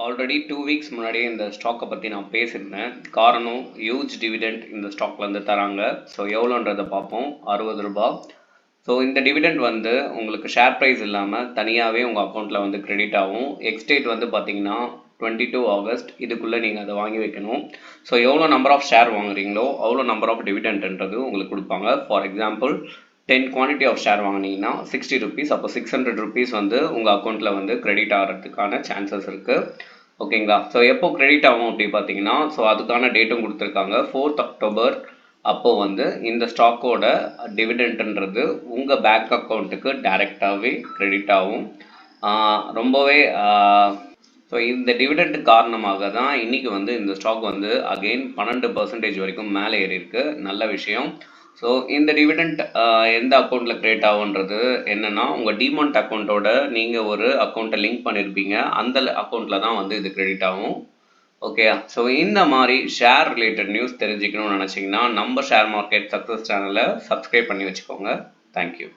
Already 2 weeks முன்னாடியே இந்த ஸ்டாக்கை பற்றி நான் பேசியிருந்தேன். காரணம் ஹியூஜ் டிவிடெண்ட் இந்த ஸ்டாக்லேருந்து தராங்க. ஸோ எவ்வளோன்றதை பார்ப்போம். 60 ரூபா. ஸோ இந்த டிவிடெண்ட் வந்து உங்களுக்கு ஷேர் ப்ரைஸ் இல்லாமல் தனியாகவே உங்கள் அக்கௌண்ட்டில் வந்து கிரெடிட் ஆகும். எக்ஸ்டேட் வந்து பார்த்தீங்கன்னா 22 ஆகஸ்ட் இதுக்குள்ளே நீங்கள் அதை வாங்கி வைக்கணும். ஸோ எவ்வளோ நம்பர் ஆஃப் ஷேர் வாங்குறீங்களோ அவ்வளோ நம்பர் ஆஃப் டிவிடெண்ட்ன்றது உங்களுக்கு கொடுப்பாங்க. For example 10 quantity of share வாங்கினீங்கன்னா 60 ருபீஸ், அப்போ 600 ருபீஸ் வந்து உங்கள் அக்கௌண்ட்டில் வந்து கிரெடிட் ஆகிறதுக்கான சான்சஸ் இருக்குது. ஓகேங்களா? ஸோ எப்போ கிரெடிட் ஆகும் அப்படி பார்த்தீங்கன்னா, ஸோ அதுக்கான டேட்டும் கொடுத்துருக்காங்க. 4th அக்டோபர் அப்போது வந்து இந்த ஸ்டாக்கோட டிவிடெண்ட்ன்றது உங்கள் பேங்க் அக்கௌண்ட்டுக்கு டைரெக்டாகவே கிரெடிட் ஆகும். ரொம்பவே ஸோ இந்த டிவிடெண்ட் காரணமாக தான் இன்றைக்கி வந்து இந்த ஸ்டாக் வந்து அகெயின் 12% வரைக்கும் மேலே ஏறி இருக்கு. நல்ல விஷயம். ஸோ இந்த டிவிடெண்ட் எந்த அக்கௌண்ட்டில் கிரியேட் ஆகுன்றது என்னென்னா, உங்கள் டிமாண்ட் அக்கௌண்ட்டோட நீங்கள் ஒரு அக்கௌண்ட்டை லிங்க் பண்ணியிருப்பீங்க. அந்த அக்கௌண்ட்டில் தான் வந்து இது கிரெடிட் ஆகும். ஓகேயா? ஸோ இந்த மாதிரி ஷேர் ரிலேட்டட் நியூஸ் தெரிஞ்சுக்கணும்னு நினச்சிங்கன்னா நம்ம ஷேர் மார்க்கெட் சக்ஸஸ் சேனலை சப்ஸ்கிரைப் பண்ணி வச்சுக்கோங்க. தேங்க்யூ.